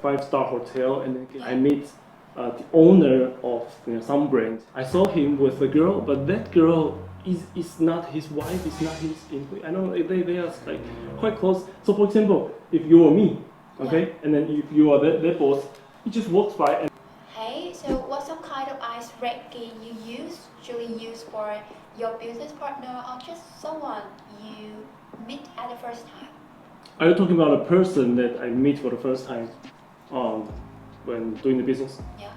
5-star hotel, and then I meet the owner of some brand. I saw him with a girl, but that girl is not his wife, is not his employee. I don't know, they are like quite close. So for example, if you or me, okay, and then if you are their boss, he just walks by and hey, so what some kind of icebreaker you usually use for your business partner or just someone you meet at the first time? Are you talking about a person that I meet for the first time when doing the business? Yeah.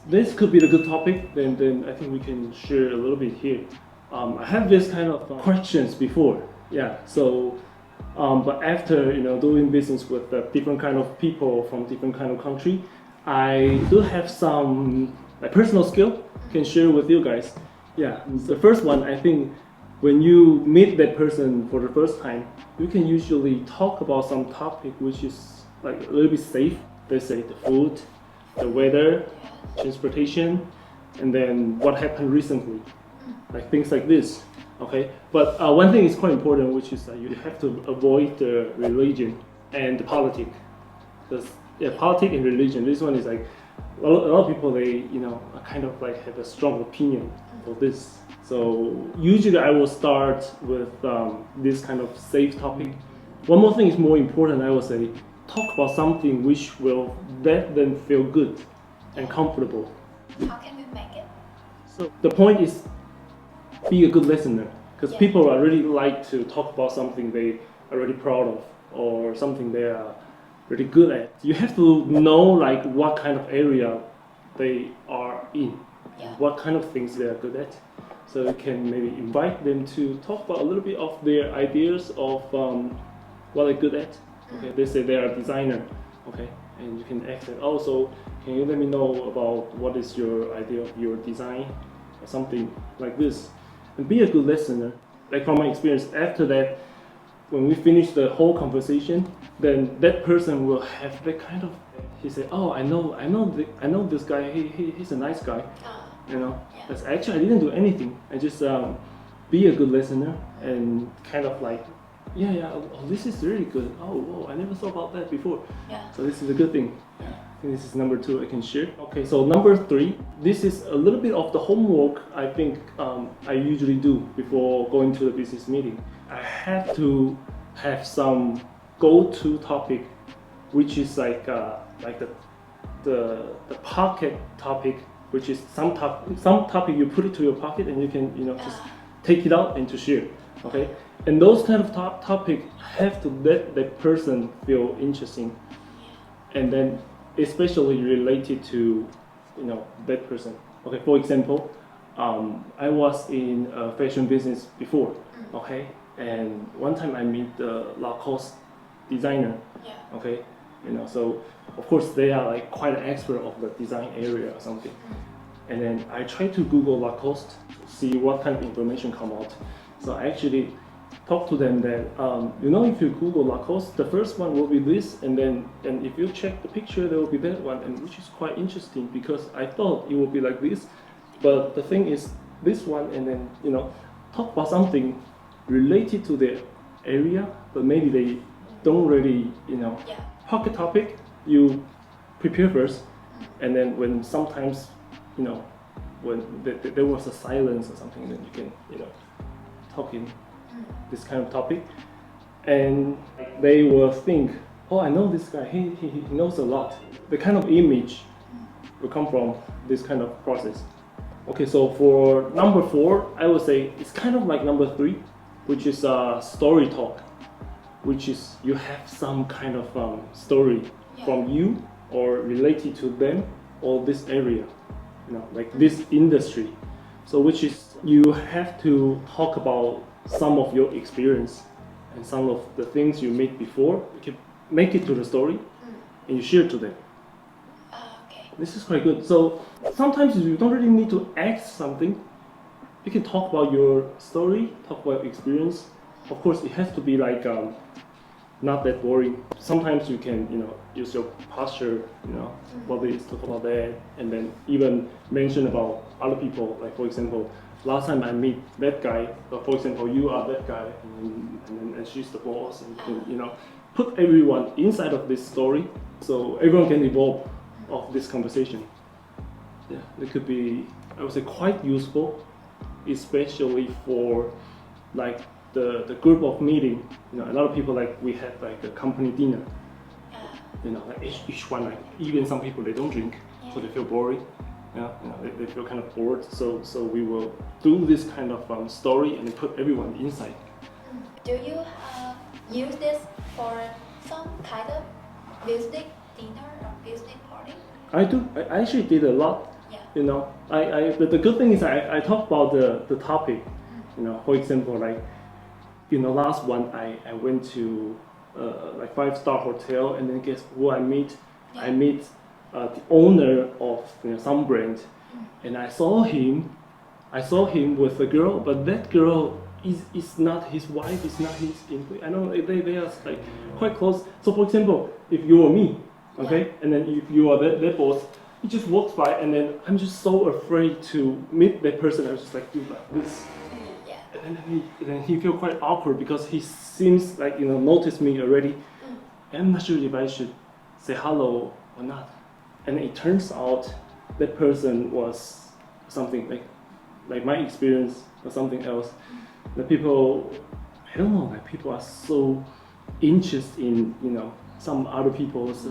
This could be the good topic, then I think we can share a little bit here. I have this kind of questions before, yeah. So, but after doing business with different kind of people from different kind of country, I do have some personal skill can share with you guys. Yeah, the first one, I think when you meet that person for the first time, you can usually talk about some topic which is like a little bit safe. Let's say the food, the weather, transportation, and then what happened recently, like things like this. Okay, but one thing is quite important, which is you have to avoid the religion and the politics. Because politics and religion, this one is like a lot of people, they kind of like have a strong opinion for this. So usually I will start with this kind of safe topic. One more thing is more important, I will say, talk about something which will let them feel good and comfortable. How can we make it? So the point is, be a good listener, because people are really like to talk about something they are really proud of or something they are really good at. You have to know like what kind of area they are in, what kind of things they are good at. So you can maybe invite them to talk about a little bit of their ideas of what they're good at. Okay, they say they are a designer. Okay, and you can ask them, oh, so can you let me know about what is your idea of your design or something like this. And be a good listener. Like from my experience, after that, when we finish the whole conversation, then that person will have that kind of, he said, oh, I know this guy, he's a nice guy. That's actually, I didn't do anything. I just be a good listener and kind of like, oh, this is really good. Oh, whoa, I never thought about that before. So this is a good thing. I think this is number 2 I can share. Okay, so number 3, this is a little bit of the homework I think I usually do before going to the business meeting. I have to have some go-to topic, which is like the pocket topic, which is some topic you put it to your pocket and you can just take it out and to share. Okay, and those kind of topic have to let that person feel interesting, and then especially related to that person. Okay, for example, I was in a fashion business before. Okay, and one time I meet the Lacoste designer. Okay, so of course they are like quite an expert of the design area or something. And then I try to Google Lacoste to see what kind of information come out. So I actually talk to them that if you Google Lacoste, the first one will be this, and if you check the picture, there will be that one, and which is quite interesting because I thought it would be like this, but the thing is this one, and then talk about something related to the area, but maybe they don't really pocket topic. You prepare first, and then when sometimes when there was a silence or something, then you can talk in this kind of topic, and they will think, oh, I know this guy, he knows a lot. The kind of image will come from this kind of process. Okay, so for number 4, I would say it's kind of like number 3, which is story talk, which is you have some kind of story from you or related to them or this area, like this industry. So which is you have to talk about some of your experience and some of the things you made before. You can make it to the story and you share to them. Okay. This is quite good. So sometimes you don't really need to act something. You can talk about your story, talk about your experience. Of course, it has to be like not that boring. Sometimes you can use your posture, what they talk about that, and then even mention about other people. Like for example, last time I meet that guy, for example, you are that guy, and she's the boss, and you can put everyone inside of this story so everyone can evolve of this conversation. Yeah, it could be, I would say, quite useful, especially for like the group of meeting. A lot of people, like we have like a company dinner. Like each one, like even some people they don't drink, so they feel boring. They feel kind of bored. So we will do this kind of story and put everyone inside. Do you use this for some kind of business dinner or business party? I do. I actually did a lot. Yeah. The good thing is I talk about the topic. For example, like last one I went to like 5-star hotel, and then guess who I meet? Yeah. I meet the owner of some brand, and I saw him with a girl, but that girl is not his wife, is not his employee. I know they are like quite close. So for example, if you or me, okay, and then if you are that boss, he just walks by, and then I'm just so afraid to meet that person. I was just like, do like this. And then he feel quite awkward because he seems like noticed me already. I'm not sure if I should say hello or not. And it turns out that person was something like my experience or something else. The people, I don't know, like people are so interested in some other people's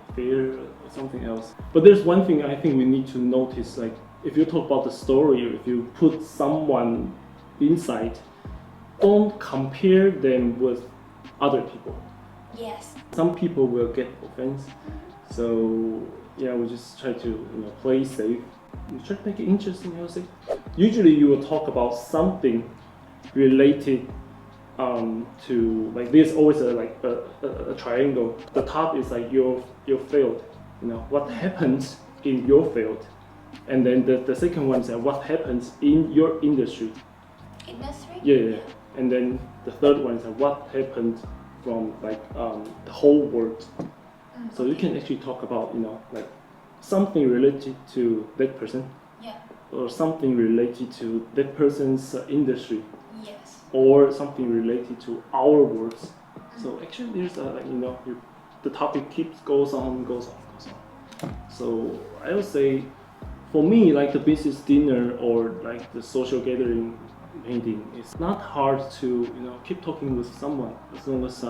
affair or something else. But there's one thing I think we need to notice, like if you talk about the story, or if you put someone inside, don't compare them with other people. Yes. Some people will get offense. So yeah, we just try to play safe. We try to make it interesting, I would say. Usually you will talk about something related to, like there's always a triangle. The top is like your field, what happens in your field, and then the second one is what happens in your industry. Industry? Yeah. And then the third one is what happened from like the whole world. So you can actually talk about like something related to that person, or something related to that person's industry, or something related to our words. So actually there's the topic goes on. So I would say for me, like the business dinner or like the social gathering meeting, it's not hard to keep talking with someone, as long as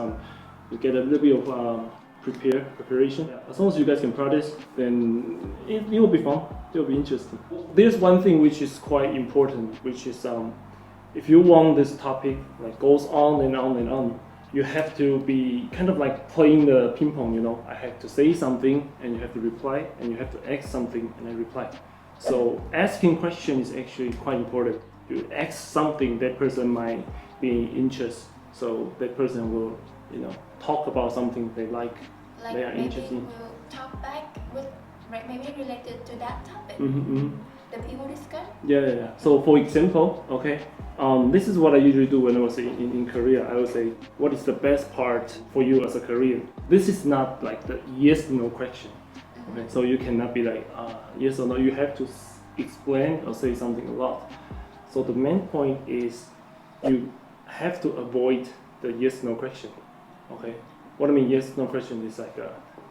you get a little bit of preparation. As long as you guys can practice, then it will be fun. It will be interesting. There's one thing which is quite important, which is if you want this topic like goes on and on and on, you have to be kind of like playing the ping pong. I have to say something and you have to reply, and you have to ask something and I reply. So asking questions is actually quite important. You ask something, that person might be interested, so that person will talk about something they like they are interested in. We'll talk back with maybe related to that topic. The people discuss. Yeah. So for example, okay, this is what I usually do when I was in Korea. I would say, what is the best part for you as a Korean? This is not like the yes/no question. Okay, so you cannot be like yes or no. You have to explain or say something a lot. So the main point is you have to avoid the yes/no question. Okay, what I mean yes/no question is like,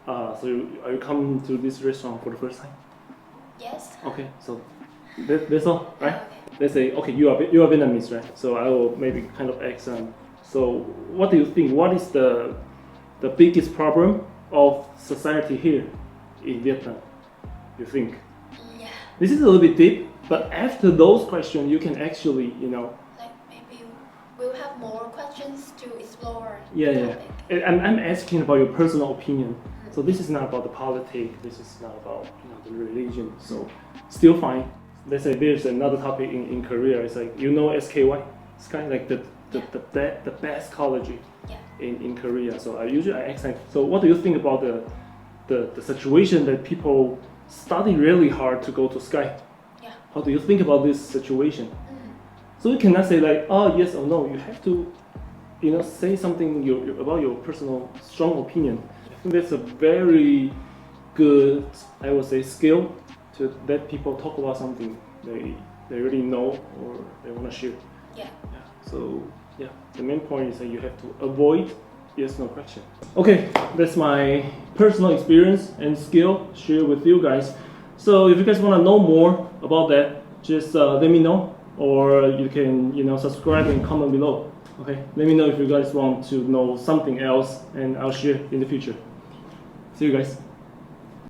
so are you coming to this restaurant for the first time? Yes. Okay, so that's all, right? Okay. Let's say, okay, you are Vietnamese, right? So I will maybe kind of ask so what do you think? What is the biggest problem of society here in Vietnam? You think? Yeah. This is a little bit deep, but after those questions, you can actually, like maybe we'll have more questions to explore. Yeah. I'm asking about your personal opinion. So this is not about the politics. This is not about the religion. So still fine. Let's say there's another topic in Korea. It's like SKY. It's kind of like the best college in Korea. So I usually ask them, so what do you think about the situation that people study really hard to go to Sky? Yeah. How do you think about this situation? So you cannot say like, oh, yes or no. You have to, say something about your personal strong opinion. I think that's a very good, I would say, skill to let people talk about something they already know or they want to share. Yeah. So the main point is that you have to avoid yes, no question. Okay, that's my personal experience and skill shared with you guys. So if you guys want to know more about that, just let me know, or you can subscribe and comment below. Okay, let me know if you guys want to know something else, and I'll share in the future. See you guys.